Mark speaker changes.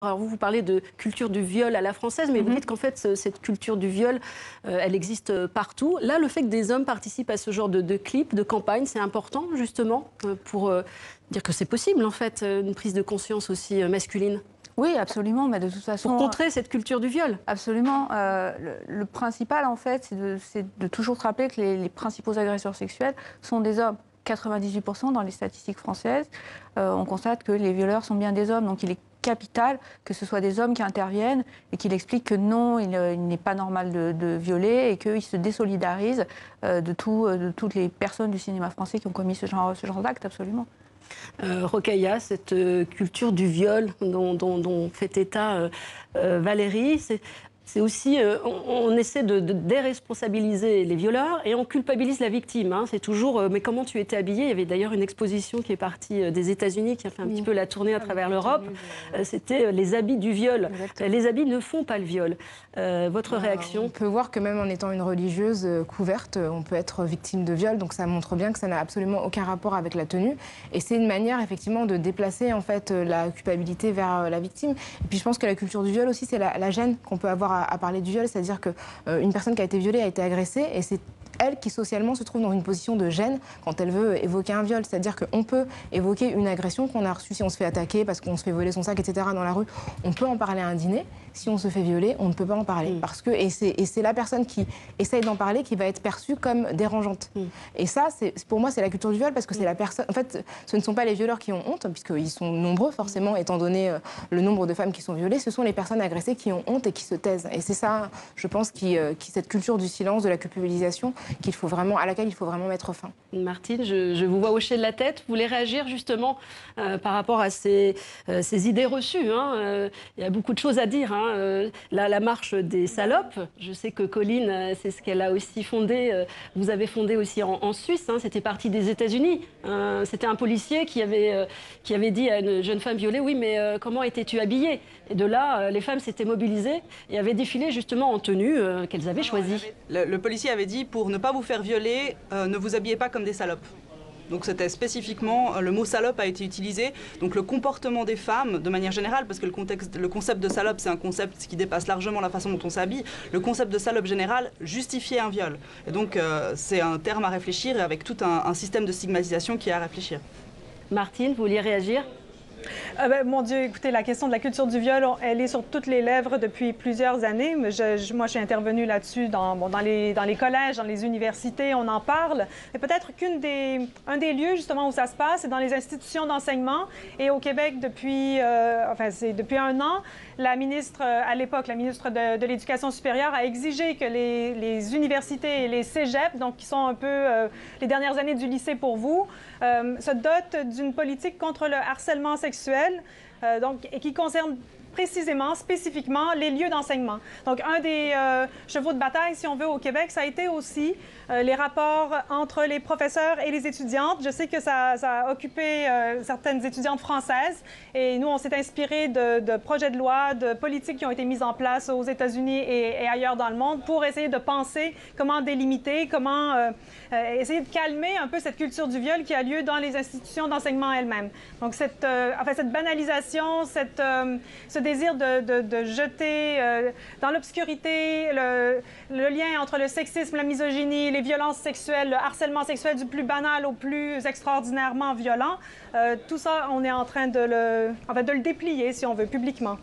Speaker 1: Alors vous parlez de culture du viol à la française, mais vous dites qu'en fait, cette culture du viol, elle existe partout. Là, le fait que des hommes participent à ce genre de clips, de campagnes, c'est important, justement, pour dire que c'est possible, en fait, une prise de conscience aussi masculine.
Speaker 2: Oui, absolument, mais de toute façon...
Speaker 1: Pour contrer cette culture du viol.
Speaker 2: Absolument. Le principal, en fait, c'est de toujours se rappeler que les principaux agresseurs sexuels sont des hommes. 98% dans les statistiques françaises, on constate que les violeurs sont bien des hommes. Donc il est capital que ce soit des hommes qui interviennent et qu'il explique que non, il n'est pas normal de violer et qu'il se désolidarise de toutes les personnes du cinéma français qui ont commis ce genre d'acte, absolument.
Speaker 1: Rokhaya, cette culture du viol dont fait état Valérie, c'est aussi, on essaie de déresponsabiliser les violeurs et on culpabilise la victime. Hein. C'est toujours, mais comment tu étais habillée? Il y avait d'ailleurs une exposition qui est partie des États-Unis, qui a fait un petit peu la tournée à travers l'Europe. C'était les habits du viol. Exactement. Les habits ne font pas le viol. Votre réaction?
Speaker 3: On peut voir que même en étant une religieuse couverte, on peut être victime de viol. Donc ça montre bien que ça n'a absolument aucun rapport avec la tenue. Et c'est une manière effectivement de déplacer en fait la culpabilité vers la victime. Et puis je pense que la culture du viol aussi, c'est la gêne qu'on peut avoir à parler du viol, c'est-à-dire qu'une personne qui a été violée a été agressée et c'est elle qui socialement se trouve dans une position de gêne quand elle veut évoquer un viol. C'est-à-dire qu'on peut évoquer une agression qu'on a reçue si on se fait attaquer parce qu'on se fait voler son sac, etc. dans la rue. On peut en parler à un dîner. Si on se fait violer, on ne peut pas en parler. Parce que, et c'est la personne qui essaye d'en parler qui va être perçue comme dérangeante. Et ça, pour moi, c'est la culture du viol parce que c'est la personne... En fait, ce ne sont pas les violeurs qui ont honte, puisqu'ils sont nombreux, forcément, étant donné le nombre de femmes qui sont violées. Ce sont les personnes agressées qui ont honte et qui se taisent. Et c'est ça, je pense, cette culture du silence, de la culpabilisation, à laquelle il faut vraiment mettre fin.
Speaker 1: Martine, je vous vois hocher de la tête. Vous voulez réagir justement par rapport à ces idées reçues, hein. Il y a beaucoup de choses à dire. Hein. La marche des salopes, je sais que Colline, c'est ce qu'elle a aussi fondé. Vous avez fondé aussi en Suisse. Hein. C'était parti des États-Unis. C'était un policier qui avait dit à une jeune femme violée, oui, mais comment étais-tu habillée? Et de là, les femmes s'étaient mobilisées et avaient défilé justement en tenue qu'elles avaient choisie.
Speaker 4: Le policier avait dit, pour ne pas vous faire violer, ne vous habillez pas comme des salopes. Donc c'était spécifiquement, le mot salope a été utilisé, donc le comportement des femmes de manière générale, parce que le concept de salope c'est un concept qui dépasse largement la façon dont on s'habille, le concept de salope général justifiait un viol. Et donc c'est un terme à réfléchir et avec tout un système de stigmatisation qui est à réfléchir.
Speaker 1: Martine, vous vouliez réagir?
Speaker 5: Mon Dieu, écoutez, la question de la culture du viol, elle est sur toutes les lèvres depuis plusieurs années. Moi, je suis intervenue là-dessus dans les collèges, dans les universités, on en parle. Mais peut-être un des lieux justement où ça se passe, c'est dans les institutions d'enseignement. Et au Québec, c'est depuis un an, la ministre, à l'époque, la ministre de l'Éducation supérieure a exigé que les universités et les cégeps, donc qui sont un peu les dernières années du lycée pour vous, se dotent d'une politique contre le harcèlement sexuel, et qui concerne précisément, spécifiquement, les lieux d'enseignement. Donc, un des chevaux de bataille, si on veut, au Québec, ça a été aussi les rapports entre les professeurs et les étudiantes. Je sais que ça a occupé certaines étudiantes françaises et nous, on s'est inspiré de projets de loi, de politiques qui ont été mises en place aux États-Unis et ailleurs dans le monde pour essayer de penser comment délimiter, comment essayer de calmer un peu cette culture du viol qui a lieu dans les institutions d'enseignement elles-mêmes. Donc, cette banalisation, ce désir de jeter dans l'obscurité le lien entre le sexisme, la misogynie, les violences sexuelles, le harcèlement sexuel du plus banal au plus extraordinairement violent, tout ça, on est en train de le déplier, si on veut, publiquement.